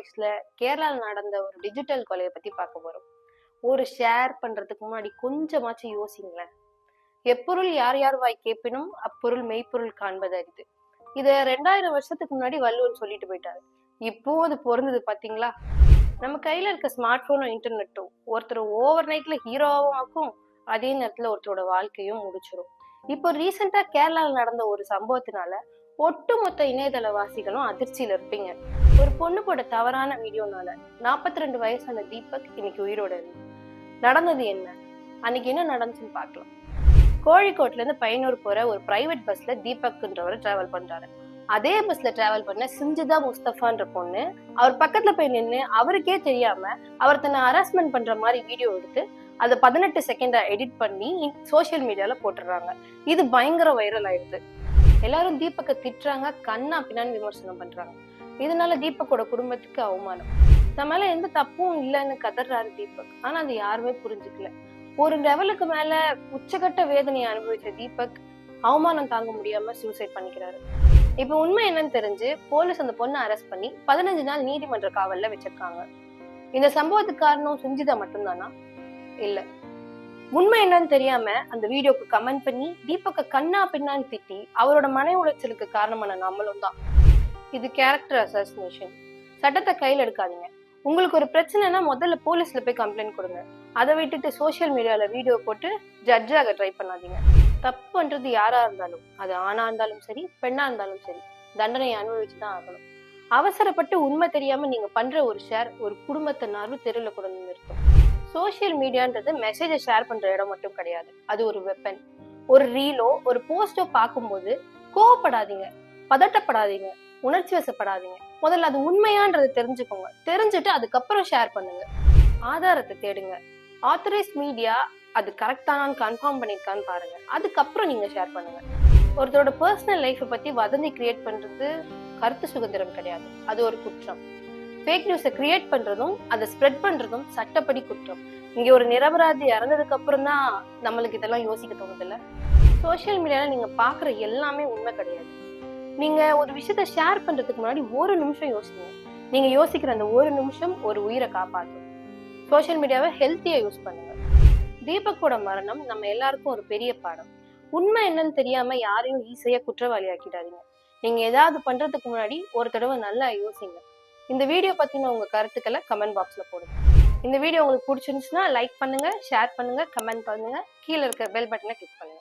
வாய்ஸ்ல கேரளால நடந்த ஒரு டிஜிட்டல் கொலையை பத்தி பார்க்க போறோம். ஒரு ஷேர் பண்றதுக்கு முன்னாடி கொஞ்சமாச்சும் யோசிங்களேன். எப்பொருள் யார் யார் வாய் கேட்பினும் அப்பொருள் மெய்ப்பொருள் காண்பது அரிது. இத 2000 வருஷத்துக்கு முன்னாடி வள்ளுவர் சொல்லிட்டு போயிட்டாரு. இப்போ அது பொருந்தது பாத்தீங்களா? நம்ம கையில இருக்க ஸ்மார்ட் போனும் இன்டர்நெட்டும் ஒருத்தர் ஓவர் நைட்ல ஹீரோவும் ஆக்கும், அதே நேரத்துல ஒருத்தரோட வாழ்க்கையும் முடிச்சிடும். இப்போ ரீசெண்டா கேரளால நடந்த ஒரு சம்பவத்தினால ஒட்டுமொத்த இணையதளவாசிகளும் அதிர்ச்சியில இருப்பீங்க. ஒரு பொண்ணு போட தவறான வீடியோனால 42 வயசான தீபக் இன்னைக்கு உயிரோட இருக்கு. நடந்தது என்ன? அன்னைக்கு என்ன நடந்துச்சுன்னு பார்க்கலாம். கோழிக்கோட்ல இருந்து பையனூர் போற ஒரு பிரைவேட் பஸ்ல தீபக்ன்றவர் டிராவல் பண்றாரு. அதே பஸ்ல டிராவல் பண்ண சிஞ்சிதா முஸ்தபான்ற பொண்ணு அவர் பக்கத்துல போய் நின்று அவருக்கே தெரியாம அவர் தன்னை ஹராஸ்மெண்ட் பண்ற மாதிரி வீடியோ எடுத்து அதை 18 செகண்டா எடிட் பண்ணி சோசியல் மீடியால போட்டுடுறாங்க. இது பயங்கர வைரல் ஆயிடுது. எல்லாரும் தீபக்கை திட்டுறாங்க, கண்ணா பின்னான்னு விமர்சனம் பண்றாங்க. இதனால தீபக்கோட குடும்பத்துக்கு அவமானம். தன் மேல எந்த தப்பும் இல்லைன்னு கதறாரு தீபக். ஆனா அது யாருமே புரிஞ்சுக்கல. ஒரு லெவலுக்கு மேல உச்சகட்ட வேதனையை அனுபவிச்ச தீபக் அவமானம் தாங்க முடியாம சூசைட் பண்ணிக்கிறாரு. இப்ப உண்மை என்னன்னு தெரிஞ்சு போலீஸ் அந்த பொண்ணை அரெஸ்ட் பண்ணி 15 நாள் நீதிமன்ற காவல்ல வச்சிருக்காங்க. இந்த சம்பவத்துக்கு காரணம் சுஞ்சிதா மட்டும்தானா? இல்ல. உண்மை என்னன்னு தெரியாம அந்த வீடியோக்கு கமெண்ட் பண்ணி தீபக்க கண்ணா பின்னான்னு திட்டி அவரோட மன உளைச்சலுக்கு காரணமான நம்மளும் தான். இது கேரக்டர் அசாசினேஷன். சட்டத்தை கையில எடுக்காதீங்க. உங்களுக்கு ஒரு பிரச்சனைனா முதல்ல போலீஸ்ல போய் கம்ப்ளைண்ட் கொடுங்க. அதை விட்டுட்டு சோசியல் மீடியால வீடியோ போட்டு ஜட்ஜாக ட்ரை பண்ணாதீங்க. தப்பு பண்றது யாரா இருந்தாலும், அது ஆணா இருந்தாலும் சரி பெண்ணா இருந்தாலும் சரி, தண்டனையை அனுபவிச்சுதான் ஆகணும். அவசரப்பட்டு உண்மை தெரியாம நீங்க பண்ற ஒரு ஷேர் ஒரு குடும்பத்தை நறு தெருவில் கொண்டு வந்து நிறுத்தும். சோசியல் மீடியான்றது மெசேஜை ஷேர் பண்ற இடம் மட்டும் கிடையாது, அது ஒரு வெப்பன். ஒரு ரீலோ ஒரு போஸ்டோ பார்க்கும்போது கோவப்படாதீங்க, பதட்டப்படாதீங்க, உணர்ச்சி வசப்படாதீங்க. முதல்ல அது உண்மையான்றதை தெரிஞ்சுக்கோங்க. தெரிஞ்சுட்டு அதுக்கப்புறம் ஷேர் பண்ணுங்க. ஆதாரத்தை தேடுங்க. ஆத்தரைஸ் மீடியா அது கரெக்டானு கன்ஃபார்ம் பண்ணிருக்கான்னு பாருங்க. அதுக்கப்புறம் நீங்க ஷேர் பண்ணுங்க. ஒருத்தரோட பர்சனல் லைஃப்பை பத்தி வதந்தி கிரியேட் பண்றது கருத்து சுதந்திரம் கிடையாது, அது ஒரு குற்றம். ஃபேக் நியூஸை கிரியேட் பண்றதும் அதை ஸ்ப்ரெட் பண்றதும் சட்டப்படி குற்றம். இங்க ஒரு நிரபராதி இறந்ததுக்கு அப்புறம் தான் நம்மளுக்கு இதெல்லாம் யோசிக்க தோணுது இல்ல. சோசியல் மீடியால நீங்க பாக்குற எல்லாமே உண்மை கிடையாது. நீங்க ஒரு விஷயத்த ஷேர் பண்றதுக்கு முன்னாடி ஒரு நிமிஷம் யோசிங்க. நீங்க யோசிக்கிற அந்த ஒரு நிமிஷம் ஒரு உயிரை காப்பாற்றும். சோசியல் மீடியாவை ஹெல்த்தியா யூஸ் பண்ணுங்க. தீபக்கோட மரணம் நம்ம எல்லாருக்கும் ஒரு பெரிய பாடம். உண்மை என்னன்னு தெரியாம யாரையும் ஈஸியா குற்றவாளி ஆக்கிடாதீங்க. நீங்க ஏதாவது பண்றதுக்கு முன்னாடி ஒரு தடவை நல்லா யோசிங்க. இந்த வீடியோ பத்தின உங்க கருத்துக்களை கமெண்ட் பாக்ஸ்ல போடுங்க. இந்த வீடியோ உங்களுக்கு பிடிச்சிருந்துச்சுன்னா லைக் பண்ணுங்க, ஷேர் பண்ணுங்க, கமெண்ட் பண்ணுங்க, கீழே இருக்க பெல் பட்டனை கிளிக் பண்ணுங்க.